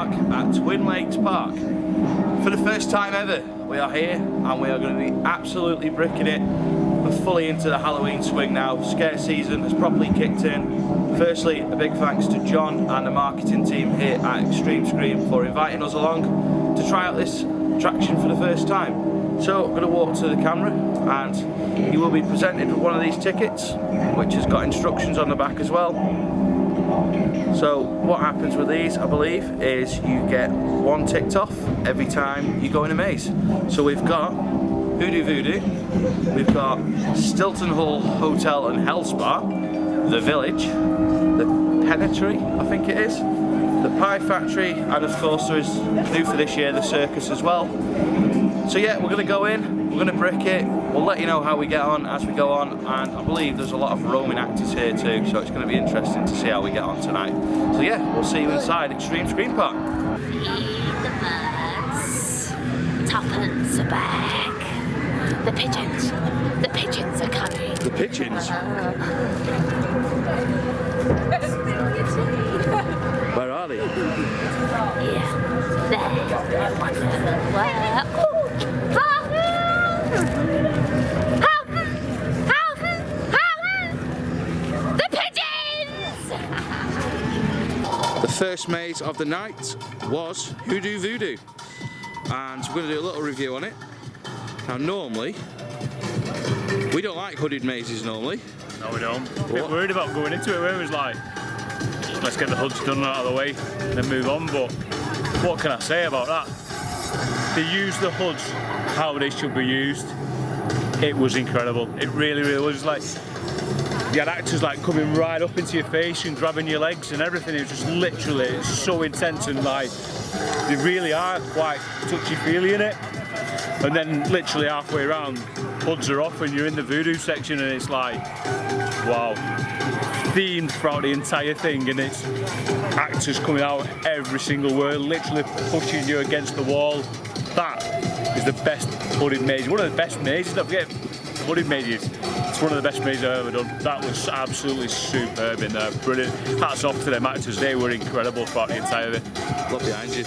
Park at Twinlakes Park. For the first time ever, we are here and we are going to be absolutely bricking it. We're fully into the Halloween swing now. Scare season has properly kicked in. Firstly, a big thanks to John and the marketing team here at Xtreme Scream for inviting us along to try out this attraction for the first time. So I'm going to walk to the camera and you will be presented with one of these tickets, which has got instructions on the back as well. So what happens with these, I believe, is you get one ticked off every time you go in a maze. So we've got Hoodoo Voodoo, we've got Stilton Hall Hotel and Health Spa, the Village, the Penitentiary, I think it is, the Pie Factory, and of course there is new for this year, the Circus as well. So yeah, we're going to go in, we're going to brick it, we'll let you know how we get on as we go on, and I believe there's a lot of roaming actors here too, so it's going to be interesting to see how we get on tonight. So yeah, we'll see you inside Xtreme Scream Park. Feed the birds, tuppence a bag. The pigeons are coming. The pigeons? Where are they? Yeah, there. Where? The pigeons! The first maze of the night was Hoodoo Voodoo, and we're going to do a little review on it. Now normally, we don't like hooded mazes normally. No, we don't. A bit worried about going into it where it was like, let's get the hoods done out of the way and then move on, but what can I say about that? They used the hoods how they should be used. It was incredible. It really, really was. Like, you had actors like coming right up into your face and grabbing your legs and everything. It was just literally, it's so intense, and like, they really are quite touchy-feely in it. And then literally halfway around, hoods are off and you're in the voodoo section, and it's like, wow. Themed throughout the entire thing, and it's actors coming out every single word, literally pushing you against the wall. That is the best hooded maze. One of the best mazes, don't forget hooded mazes. It's one of the best mazes I've ever done. That was absolutely superb in there, brilliant. Hats off to them actors, they were incredible throughout the entire thing. Look behind you,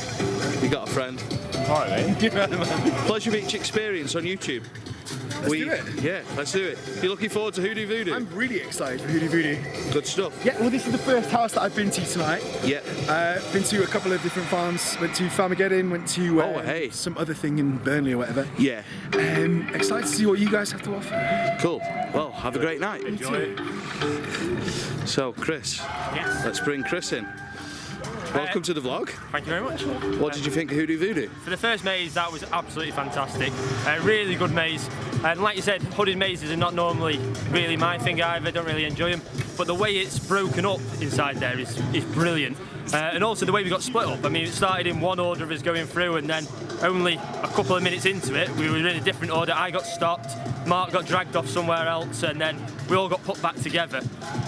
you got a friend. Alright mate. Pleasure Beach Experience on YouTube. Let's do it. Yeah, let's do it. You're looking forward to Hoodoo Voodoo? I'm really excited for Hoodoo Voodoo. Good stuff. Yeah, well, this is the first house that I've been to tonight. Yeah. Been to a couple of different farms. Went to Farmageddon, went to some other thing in Burnley or whatever. Yeah. Excited to see what you guys have to offer. Cool. Well, have a great night. Enjoy it. So, Chris. Yes. Let's bring Chris in. Welcome to the vlog. Thank you very much. What did you think of Hoodoo Voodoo? For the first maze, that was absolutely fantastic. Really good maze. And like you said, hooded mazes are not normally really my thing either, don't really enjoy them. But the way it's broken up inside there is brilliant. And also the way we got split up. I mean, it started in one order of us going through, and then only a couple of minutes into it, we were in a different order. I got stopped, Mark got dragged off somewhere else, and then we all got put back together,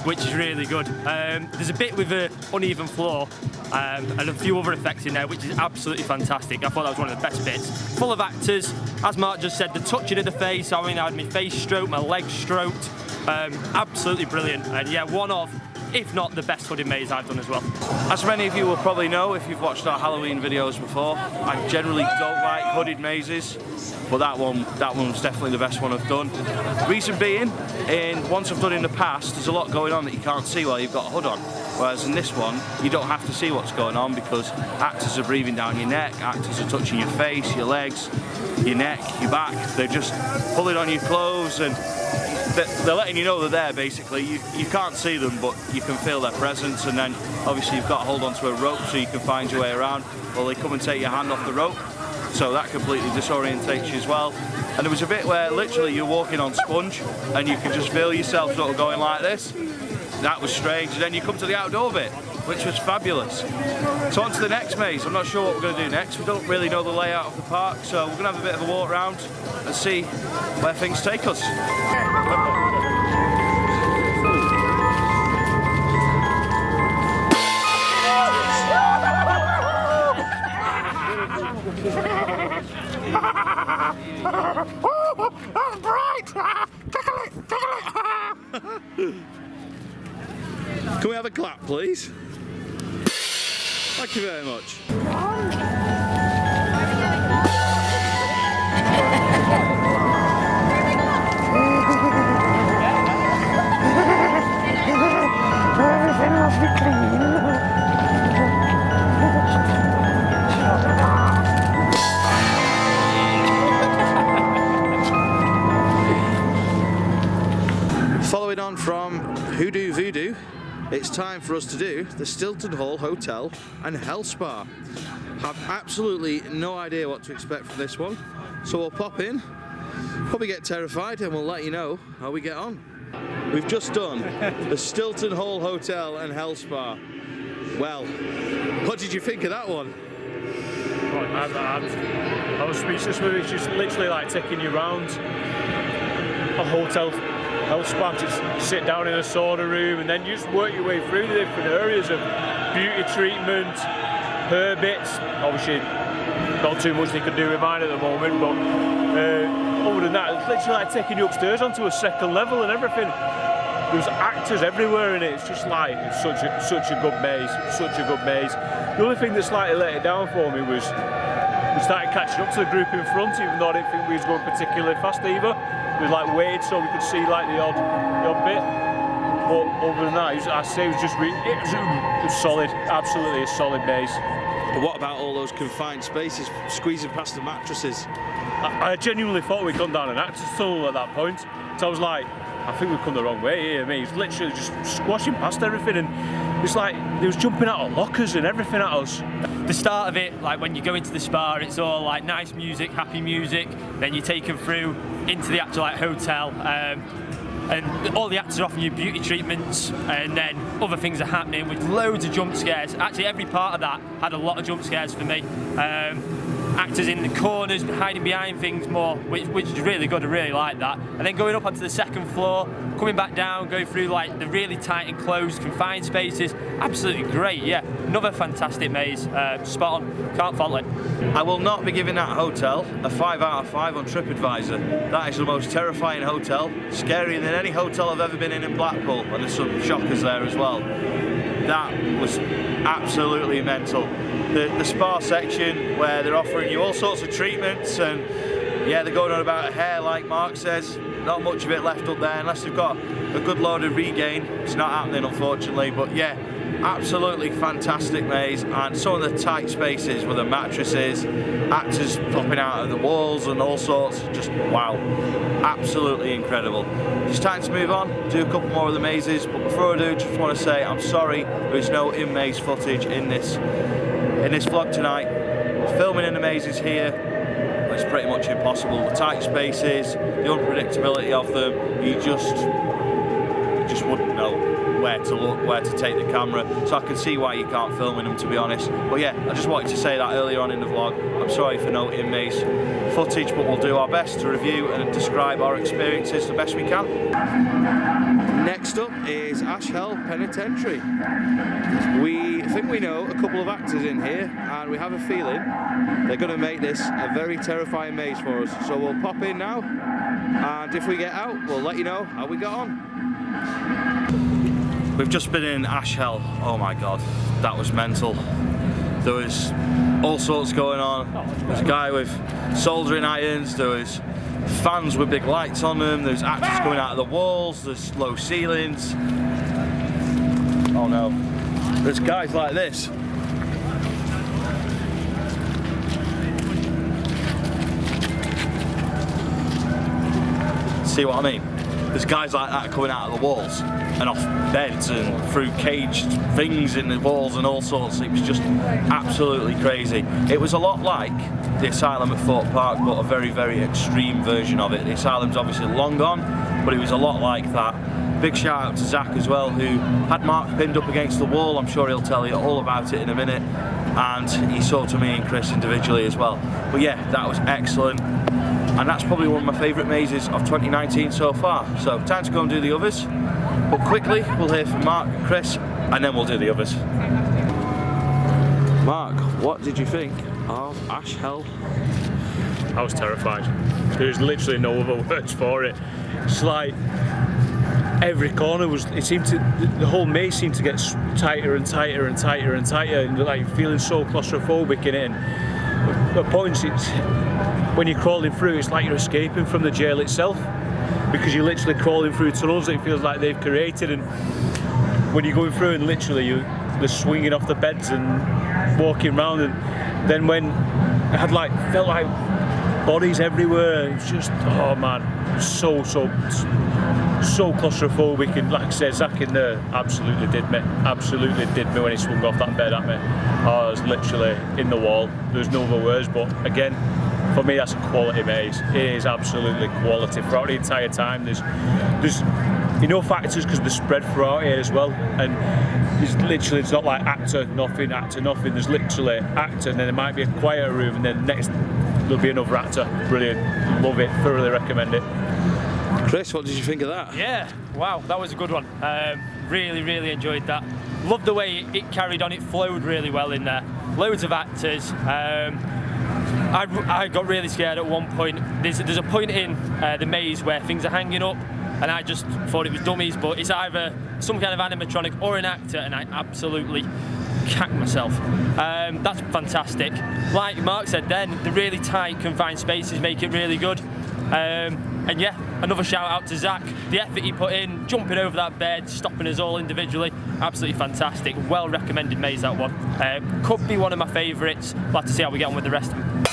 which is really good. There's a bit with an uneven floor, and a few other effects in there, which is absolutely fantastic. I thought that was one of the best bits. Full of actors, as Mark just said, the touching of the face. I mean, I had my face stroked, my legs stroked. Absolutely brilliant, and yeah, one of, if not the best hooded maze I've done as well. As many of you will probably know if you've watched our Halloween videos before, I generally don't like hooded mazes, but that one was definitely the best one I've done. Reason being, ones I've done in the past, there's a lot going on that you can't see while you've got a hood on. Whereas in this one, you don't have to see what's going on because actors are breathing down your neck, actors are touching your face, your legs, your neck, your back. They're just pulling on your clothes, and they're letting you know they're there basically. You can't see them, but you can feel their presence, and then obviously you've got to hold onto a rope so you can find your way around. Well, they come and take your hand off the rope, so that completely disorientates you as well. And there was a bit where literally you're walking on sponge and you can just feel yourself sort of going like this. That was strange. And then you come to the outdoor bit, which was fabulous. So on to the next maze. I'm not sure what we're going to do next. We don't really know the layout of the park, so we're going to have a bit of a walk around and see where things take us. Oh, that's bright! Tickle it! Can we have a clap, please? Thank you very much. Everything must be clean. Following on from Hoodoo Voodoo, it's time for us to do the Stilton Hall Hotel and Health Spa. Have absolutely no idea what to expect from this one, so we'll pop in, probably get terrified, and we'll let you know how we get on. We've just done the Stilton Hall Hotel and Health Spa. Well, what did you think of that one? I was speechless with it. It's just literally like taking you round a hotel health spa, just sit down in a sauna room and then you just work your way through the different areas of beauty treatment, her bits. Obviously not too much they can do with mine at the moment, but other than that, it's literally like taking you upstairs onto a second level and everything. There's actors everywhere in it. It's just like, it's such a good maze, such a good maze. The only thing that slightly let it down for me was we started catching up to the group in front, even though I didn't think we was going particularly fast either. We like waited so we could see like the odd bit. But other than that, I say it was just it was solid, absolutely a solid maze. But what about all those confined spaces, squeezing past the mattresses? I genuinely thought we'd gone down an actor's tunnel at that point. So I was like, I think we've come the wrong way here. I mean, it's literally just squashing past everything, and it's like they was jumping out of lockers and everything at us. The start of it, like when you go into the spa, it's all like nice music, happy music. Then you're taken through into the actual like hotel, and all the actors are offering you beauty treatments, and then other things are happening with loads of jump scares. Actually, every part of that had a lot of jump scares for me. Actors in the corners, hiding behind things more, which is really good. I really like that. And then going up onto the second floor, coming back down, going through like the really tight enclosed, confined spaces. Absolutely great, yeah. Another fantastic maze. Spot on, can't fault it. I will not be giving that hotel a 5 out of 5 on TripAdvisor. That is the most terrifying hotel, scarier than any hotel I've ever been in Blackpool, and there's some shockers there as well. That was absolutely mental. The spa section where they're offering you all sorts of treatments, and yeah, they're going on about hair like Mark says. Not much of it left up there unless they've got a good load of regain. It's not happening unfortunately, but yeah, absolutely fantastic maze, and some of the tight spaces with the mattresses, actors popping out of the walls and all sorts, just wow, absolutely incredible. It's time to move on, do a couple more of the mazes, but before I do, just want to say I'm sorry there's no in-maze footage in this vlog tonight. Filming in the mazes here, it's pretty much impossible. The tight spaces, the unpredictability of them, you just wouldn't know where to look, where to take the camera, so I can see why you can't film in them, to be honest. But yeah, I just wanted to say that earlier on in the vlog. I'm sorry for no in-maze footage, but we'll do our best to review and describe our experiences the best we can. Next up is Ashell Penitentiary. We think we know a couple of actors in here, and we have a feeling they're going to make this a very terrifying maze for us. So we'll pop in now, and if we get out, we'll let you know how we got on. We've just been in Ashell. Oh my god, that was mental. There was all sorts going on. There's a guy with soldering irons, there was fans with big lights on them, there's actors coming out of the walls, there's low ceilings. Oh no. There's guys like this. See what I mean? There's guys like that coming out of the walls and off beds and through caged things in the walls and all sorts. It was just absolutely crazy. It was a lot like the Asylum at Thorpe Park, but a very, very extreme version of it. The Asylum's obviously long gone, but it was a lot like that. Big shout out to Zach as well, who had Mark pinned up against the wall. I'm sure he'll tell you all about it in a minute. And he saw to me and Chris individually as well. But yeah, that was excellent. And that's probably one of my favourite mazes of 2019 so far. So time to go and do the others. But quickly, we'll hear from Mark and Chris, and then we'll do the others. Mark, what did you think of Ashell? I was terrified. There's literally no other words for it. It's like, every corner was, it seemed to, the whole maze seemed to get tighter and tighter and tighter and tighter, and like feeling so claustrophobic in it. And at points, it's, when you're crawling through, it's like you're escaping from the jail itself, because you're literally crawling through tunnels that it feels like they've created. And when you're going through and literally they're swinging off the beds and walking around, and then when it had like, felt like bodies everywhere, it's just, oh man, so claustrophobic. And like I said, Zach in there absolutely did me when he swung off that bed at me. I was literally in the wall, there's no other words. But again, for me, that's a quality maze. It is absolutely quality throughout the entire time. There's factors, because they're spread throughout here as well, and it's not like actor nothing. There's literally actor, and then there might be a quieter room, and then next there'll be another actor. Brilliant, love it, thoroughly recommend it. Chris, what did you think of that? Yeah, wow, that was a good one. Really enjoyed that. Loved the way it carried on, it flowed really well in there. Loads of actors. I got really scared at one point. There's a point in the maze where things are hanging up, and I just thought it was dummies, but it's either some kind of animatronic or an actor, and I absolutely cacked myself. That's fantastic. Like Mark said then, the really tight, confined spaces make it really good. And yeah, another shout out to Zach. The effort he put in, jumping over that bed, stopping us all individually, absolutely fantastic. Well recommended maze, that one. Could be one of my favourites. We'll have to see how we get on with the rest of them.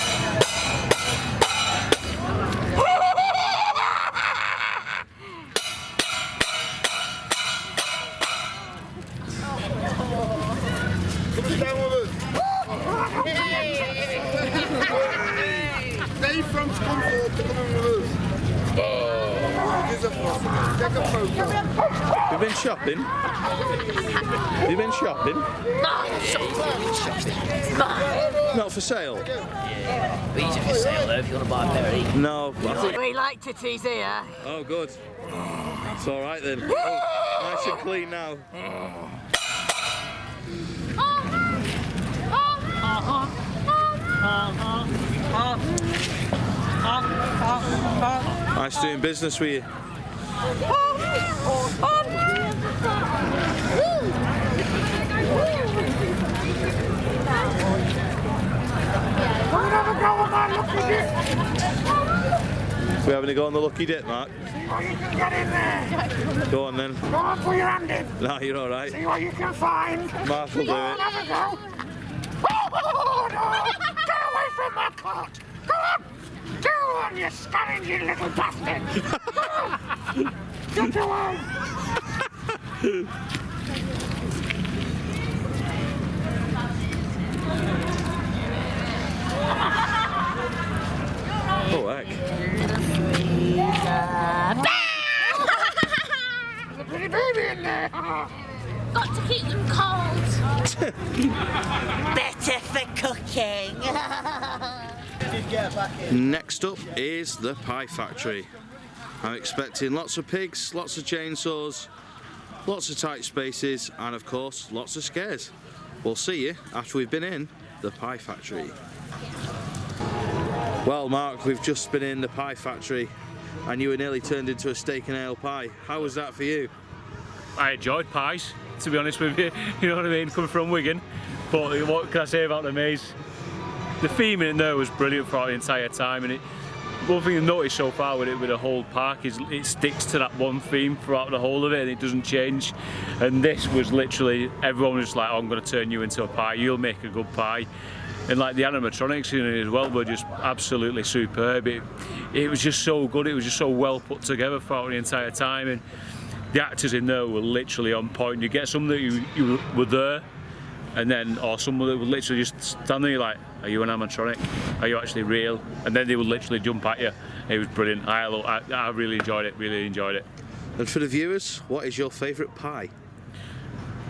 You've been shopping? You've been shopping? Not for sale? Yeah, these are for sale though if you want to buy a pair of these. No. We like titties here. Oh, good. It's all right then. Oh, nice and clean now. Nice doing business with you. We're having a go on the lucky dip, Mark. Oh, you can get in there. Go on then. Go on, put your hand in. No, you're all right. See what you can find. Mark will do it. Have a go. Oh, no. Get away from my cart. Go on. Go on, you scavenging little bastard. Go on. Get away. Oh, heck. There's a pretty baby in there. Got to keep them cold. Better for cooking. Next up is the Pie Factory. I'm expecting lots of pigs, lots of chainsaws, lots of tight spaces, and of course, lots of scares. We'll see you after we've been in the Pie Factory. Well, Mark, we've just been in the Pie Factory, and you were nearly turned into a steak and ale pie. How was that for you? I enjoyed pies, to be honest with you. You know what I mean? Coming from Wigan. But what can I say about the maze? The theming in there was brilliant throughout the entire time, and one thing I've noticed so far with the whole park is it sticks to that one theme throughout the whole of it, and it doesn't change. And this was literally, everyone was like, oh, I'm going to turn you into a pie, you'll make a good pie. And like the animatronics in it as well were just absolutely superb. It was just so good, it was just so well put together throughout the entire time, and the actors in there were literally on point. You get some that you were there, and then, or someone that would literally just stand there, you're like, are you an animatronic? Are you actually real? And then they would literally jump at you. It was brilliant. I really enjoyed it, And for the viewers, what is your favourite pie?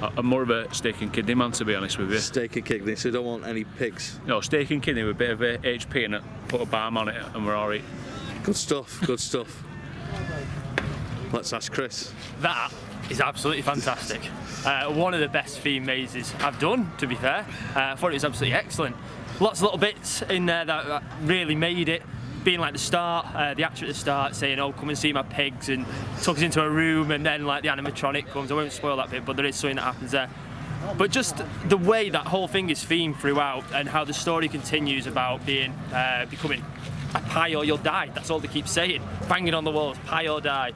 I'm more of a steak and kidney man, to be honest with you. Steak and kidney, so you don't want any pigs? No, steak and kidney with a bit of a HP in it, put a balm on it, and we're alright. Good stuff, good stuff. Let's ask Chris. That is absolutely fantastic. One of the best theme mazes I've done, to be fair. I thought it was absolutely excellent. Lots of little bits in there that really made it. being like the start, the actor at the start saying, "Oh, come and see my pigs," and took us into a room, and then like the animatronic comes. I won't spoil that bit, but there is something that happens there. But just the way that whole thing is themed throughout, and how the story continues about being becoming a pie or you'll die. That's all they keep saying, banging on the walls, pie or die.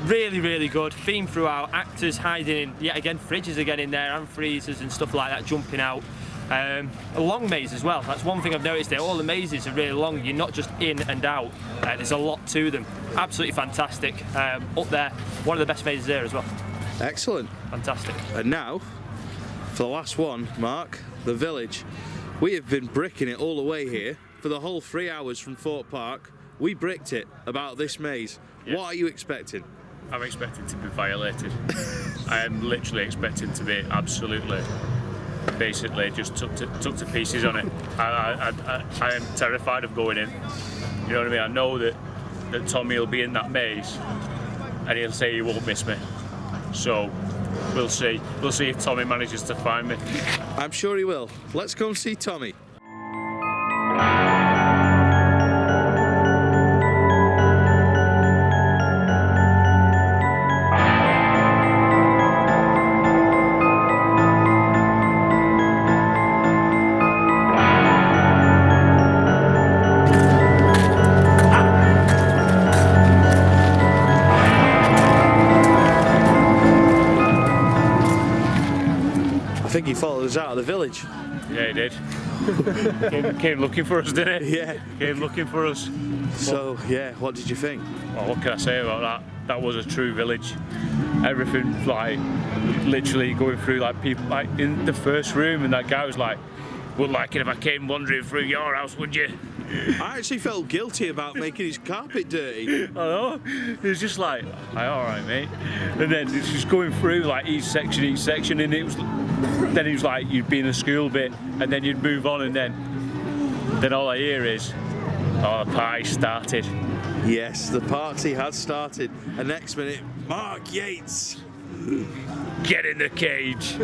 Really, really good theme throughout. Actors hiding in, yet again, fridges again in there, and freezers and stuff like that, jumping out. A long maze as well. That's one thing I've noticed there. All the mazes are really long. You're not just in and out. There's a lot to them. Absolutely fantastic. Up there, one of the best mazes there as well. Excellent. Fantastic. And now, for the last one, Mark, the village. We have been bricking it all the way here for the whole 3 hours from Thorpe Park. We bricked it about this maze. Yeah. What are you expecting? I'm expecting to be violated. I am literally expecting to be absolutely, basically just took to pieces on it. I am terrified of going in. You know what I mean? I know that Tommy will be in that maze and he'll say he won't miss me. So we'll see. We'll see if Tommy manages to find me. I'm sure he will. Let's go and see Tommy. I think he followed us out of the village. Yeah, he did. came looking for us, didn't he? Yeah. Came looking for us. So, yeah, what did you think? Well, what can I say about that? That was a true village. Everything, like, literally going through, like, people, like, in the first room, and that guy was like, "Wouldn't like it if I came wandering through your house, would you?" I actually felt guilty about making his carpet dirty. I know. It was just like, alright, mate. And then it's just going through, like, each section, and it was, then it was like, you'd be in a school bit, and then you'd move on, and then all I hear is, "Oh, the party started." Yes, the party has started. And next minute, Mark Yates. "Get in the cage."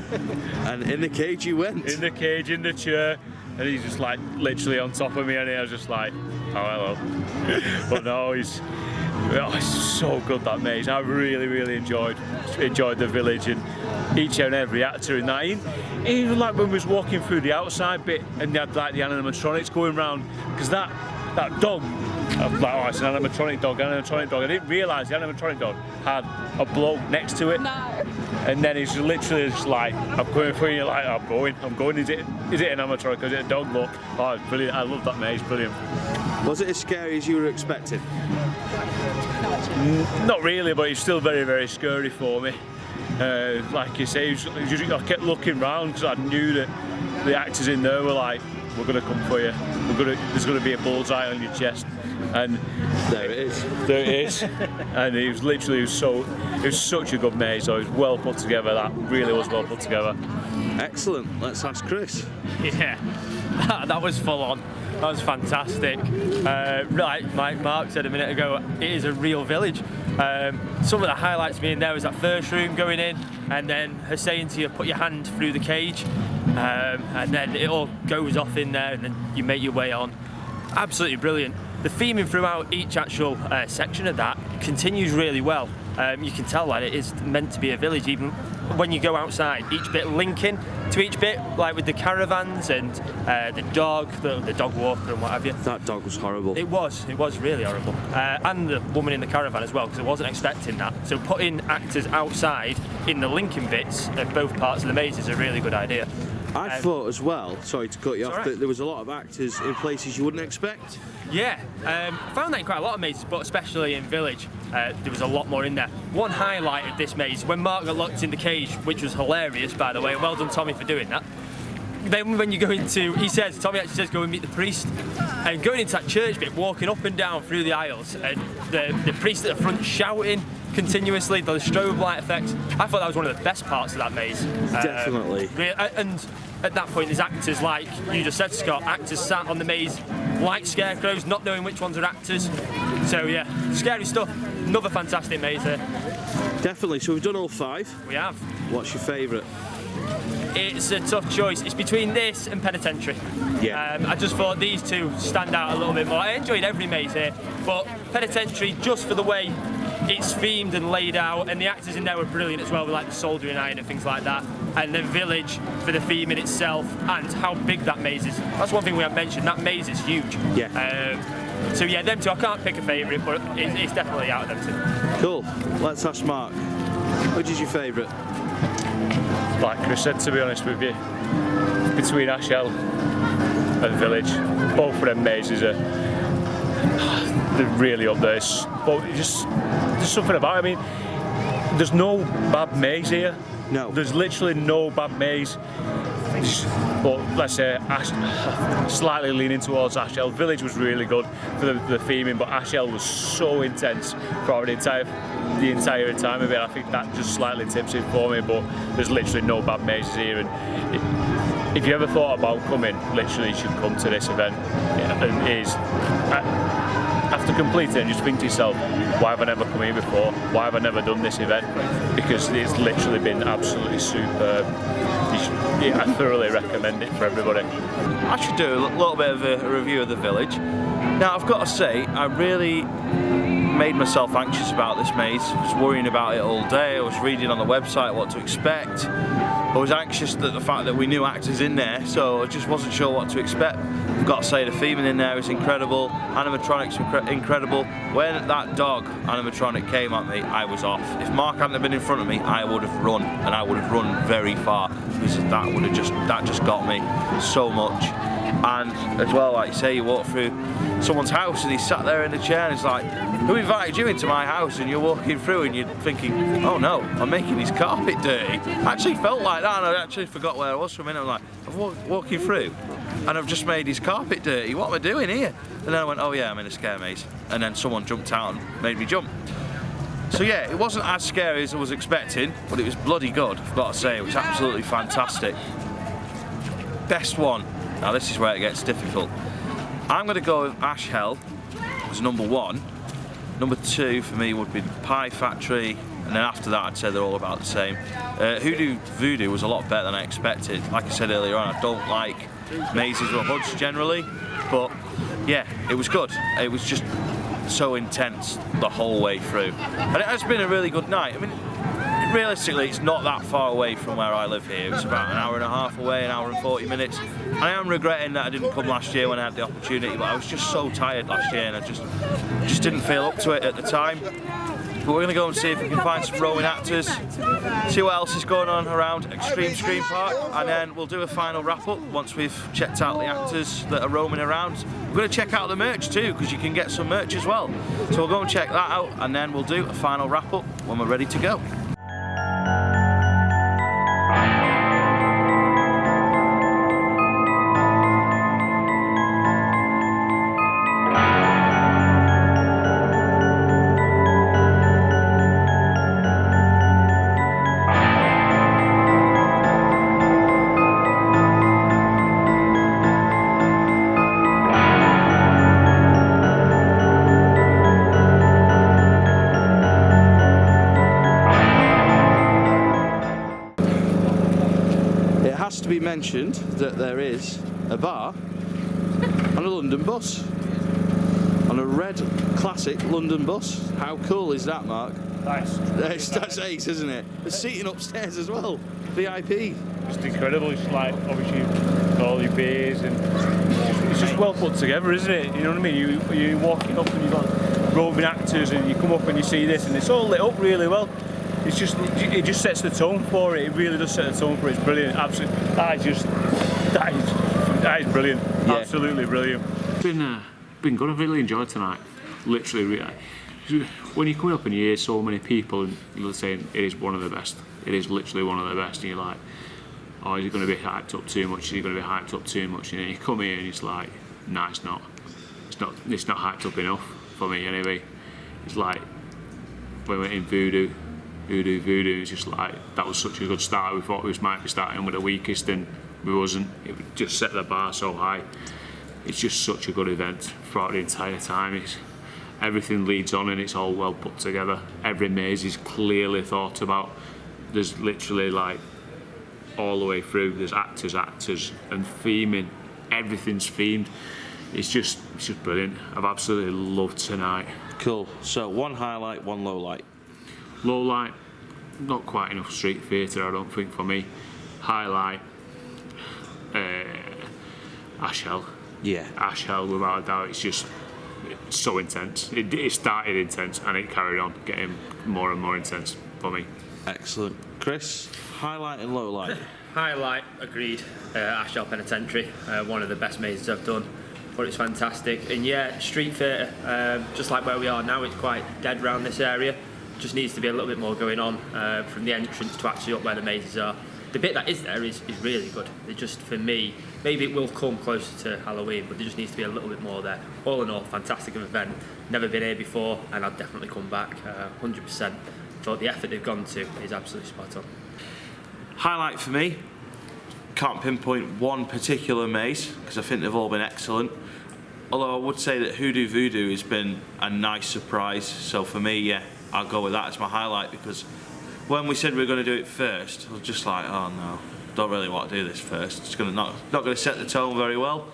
And in the cage you went. In the cage, in the chair, and he's just like literally on top of me, and I was just like, "Oh, hello." But no, it's so good, that maze. I really, really enjoyed the village, and each and every actor in that. Even like when we was walking through the outside bit, and they had like the animatronics going round, because that dog, I was like, "Oh, it's an animatronic dog. I didn't realise the animatronic dog had a bloke next to it. No. And then he's literally just like, "I'm coming for you," like, I'm going. Is it an animatronic? Is it a dog? Look, oh, it's brilliant. I love that maze, brilliant. Was it as scary as you were expecting? Not really, but it's still very, very scary for me. Like you say, I kept looking round because I knew that the actors in there were like, "We're going to come for you. There's going to be a bullseye on your chest." And there it is. There it is. And it was such a good maze. So it was well put together. That really was well put together. Excellent. Let's ask Chris. Yeah, that was full on. That was fantastic. Like Mark said a minute ago, it is a real village. Some of the highlights being there was that first room going in, and then her saying to you, "Put your hand through the cage," and then it all goes off in there, and then you make your way on. Absolutely brilliant. The theming throughout each actual section of that continues really well. You can tell that it is meant to be a village, even when you go outside. Each bit linking to each bit, like with the caravans and the dog walker and what have you. That dog was horrible. It was really horrible. And the woman in the caravan as well, because I wasn't expecting that. So putting actors outside in the linking bits of both parts of the maze is a really good idea. I thought as well, sorry to cut you off, right. that there was a lot of actors in places you wouldn't expect. Yeah, I found that in quite a lot of mazes, but especially in Village, there was a lot more in there. One highlight of this maze, when Mark got locked in the cage, which was hilarious, by the way, well done Tommy for doing that. Then when you go into, Tommy actually says go and meet the priest, and going into that church bit, walking up and down through the aisles, and the priest at the front shouting continuously, the strobe light effects. I thought that was one of the best parts of that maze. Definitely. And at that point, there's actors, like you just said, Scott, actors sat on the maze like scarecrows, not knowing which ones are actors. So yeah, scary stuff. Another fantastic maze here. Definitely. So we've done all 5. We have. What's your favourite? it's a tough choice. It's between this and Penitentiary. Yeah. I just thought these two stand out a little bit more. I enjoyed every maze here, but Penitentiary, just for the way it's themed and laid out, and the actors in there were brilliant as well, with like the soldering iron and things like that, and the village for the theme in itself, and how big that maze is. That's one thing we have mentioned, that maze is huge. Yeah. So yeah, them two, I can't pick a favourite, but it's definitely out of them two. Cool. Let's ask Mark. Which is your favourite? Like Chris said, to be honest with you, between Ashell and Village, both of them mazes are they're really up there. But just there's something about it. I mean, there's no bad maze here. No. There's literally no bad maze. But let's say slightly leaning towards Ashell. Village was really good for the theming, but Ashell was so intense throughout the entire time of it. I think that just slightly tips it for me, but there's literally no bad mazes here. And if you ever thought about coming, literally you should come to this event. And it is, after completing it, just think to yourself, why have I never come here before? Why have I never done this event? Because it's literally been absolutely superb. I thoroughly recommend it for everybody. I should do a little bit of a review of the village. Now, I've got to say, I really made myself anxious about this maze. I was worrying about it all day. I was reading on the website what to expect. I was anxious at the fact that we knew actors in there, so I just wasn't sure what to expect. I've got to say, the theming in there is incredible. Animatronics are incredible. When that dog animatronic came at me, I was off. If Mark hadn't been in front of me, I would have run, and I would have run very far, because that just got me so much. And as well, like you say, you walk through someone's house and he's sat there in the chair and it's like, who invited you into my house? And you're walking through and you're thinking, oh no, I'm making his carpet dirty. I actually felt like that, and I actually forgot where I was for a minute. I'm like, I'm walking through and I've just made his carpet dirty. What am I doing here? And then I went, oh yeah, I'm in a scare maze. And then someone jumped out and made me jump. So yeah, it wasn't as scary as I was expecting, but it was bloody good, I've got to say. It was absolutely fantastic. Best one. Now this is where it gets difficult. I'm going to go with Ashell as number one. Number two for me would be the Pie Factory, and then after that I'd say they're all about the same. Hoodoo Voodoo was a lot better than I expected. Like I said earlier on, I don't like mazes or hoods generally, but yeah, it was good. It was just so intense the whole way through. And it has been a really good night. I mean, realistically, it's not that far away from where I live here. It's about an hour and a half away, an hour and 40 minutes. I am regretting that I didn't come last year when I had the opportunity, but I was just so tired last year and I just didn't feel up to it at the time. But we're going to go and see if we can find some roaming actors, see what else is going on around Xtreme Scream Park, and then we'll do a final wrap up once we've checked out the actors that are roaming around. We're going to check out the merch too, because you can get some merch as well. So we'll go and check that out, and then we'll do a final wrap up when we're ready to go. To be mentioned that there is a bar on a London bus, on a red classic London bus. How cool is that, Mark? Nice. That's ace, isn't it? There's seating upstairs as well, VIP. Just incredible. It's like, obviously, all your beers, and it's just well put together, isn't it? You know what I mean? You're walking up and you've got roving actors, and you come up and you see this, and it's all lit up really well. It just sets the tone for it. It really does set the tone for it. It's brilliant. Absolutely. That is brilliant. Yeah. Absolutely brilliant. Been good. I've really enjoyed tonight. Literally, really. When you come up and you hear so many people and saying it is one of the best, it is literally one of the best, and you're like, oh, is it going to be hyped up too much? Is it going to be hyped up too much? And then you come here and it's like, no, it's not. It's not hyped up enough for me anyway. It's like when we went in Hoodoo Voodoo, it's just like, that was such a good start. We thought we might be starting with the weakest, and we wasn't. It just set the bar so high. It's just such a good event throughout the entire time. Everything leads on and it's all well put together. Every maze is clearly thought about. There's literally like all the way through. There's actors, and theming. Everything's themed. It's just brilliant. I've absolutely loved tonight. Cool. So one highlight, one low light. Low light, not quite enough street theatre, I don't think, for me. Highlight, Ash Hell. Yeah. Ash Hell, without a doubt. It's so intense. It started intense and it carried on getting more and more intense for me. Excellent. Chris, highlight and low light. Highlight, agreed. Ash Hell Penitentiary, one of the best mazes I've done. But it's fantastic. And yeah, street theatre, just like where we are now, it's quite dead round this area. Just needs to be a little bit more going on from the entrance to actually up where the mazes are. The bit that is there is really good. It just, for me, maybe it will come closer to Halloween, but there just needs to be a little bit more there. All in all, fantastic event. Never been here before, and I'll definitely come back, 100%. Thought the effort they've gone to is absolutely spot on. Highlight for me, can't pinpoint one particular maze, because I think they've all been excellent. Although I would say that Hoodoo Voodoo has been a nice surprise, so for me, yeah, I'll go with that as my highlight, because when we said we were going to do it first, I was just like, oh no, don't really want to do this first. It's not going to set the tone very well,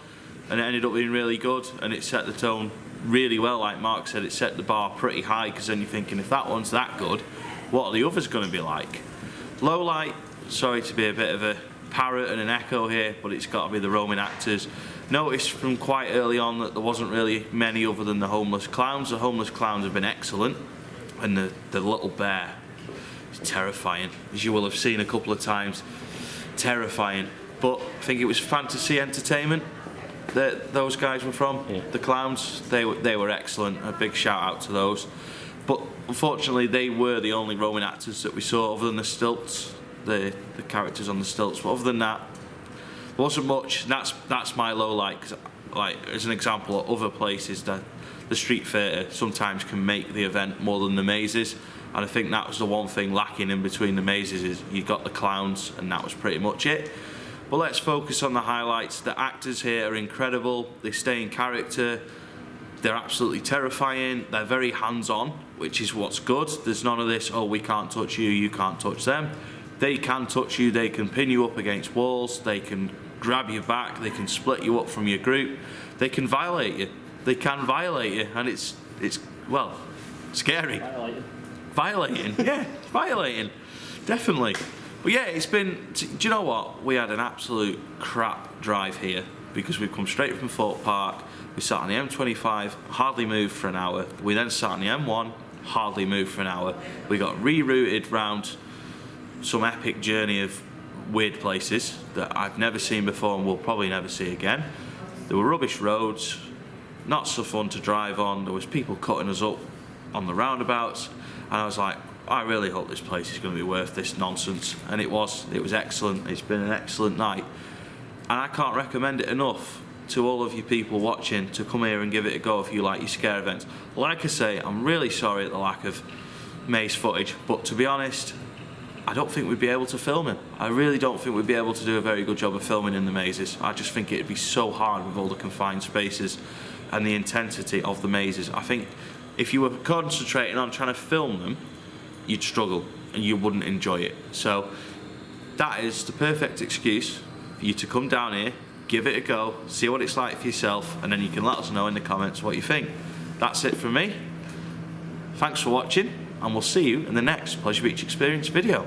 and it ended up being really good, and it set the tone really well. Like Mark said, it set the bar pretty high, because then you're thinking, if that one's that good, what are the others going to be like? Low light, sorry to be a bit of a parrot and an echo here, but it's got to be the roaming actors. Noticed from quite early on that there wasn't really many other than the homeless clowns. The homeless clowns have been excellent, and the little bear is terrifying, as you will have seen a couple of times. Terrifying. But I think it was Fantasy Entertainment that those guys were from. Yeah. The clowns, they were excellent. A big shout out to those. But unfortunately, they were the only roaming actors that we saw, other than the stilts, the characters on the stilts. But other than that, there wasn't much. That's my low light, because, like, as an example, at other places, that the street theatre sometimes can make the event more than the mazes, and I think that was the one thing lacking in between the mazes, is you got the clowns, and that was pretty much it. But let's focus on the highlights. The actors here are incredible. They stay in character. They're absolutely terrifying. They're very hands-on, which is what's good. There's none of this, oh, we can't touch you, you can't touch them. They can touch you. They can pin you up against walls. They can grab you back. They can split you up from your group. They can violate you. They can violate you, and it's well, scary. Violating, yeah, it's violating, definitely. But yeah, it's been. Do you know what? We had an absolute crap drive here, because we've come straight from Thorpe Park. We sat on the M25, hardly moved for an hour. We then sat on the M1, hardly moved for an hour. We got rerouted round some epic journey of weird places that I've never seen before and will probably never see again. There were rubbish roads, not so fun to drive on. There was people cutting us up on the roundabouts, and I was like, I really hope this place is going to be worth this nonsense. And it was excellent. It's been an excellent night, and I can't recommend it enough to all of you people watching to come here and give it a go if you like your scare events. Like I say, I'm really sorry at the lack of maze footage, but to be honest, I don't think we'd be able to film it. I really don't think we'd be able to do a very good job of filming in the mazes. I just think it'd be so hard with all the confined spaces and the intensity of the mazes. I think if you were concentrating on trying to film them, you'd struggle and you wouldn't enjoy it. So that is the perfect excuse for you to come down here, give it a go, see what it's like for yourself, and then you can let us know in the comments what you think. That's it from me. Thanks for watching, and we'll see you in the next Pleasure Beach Experience video.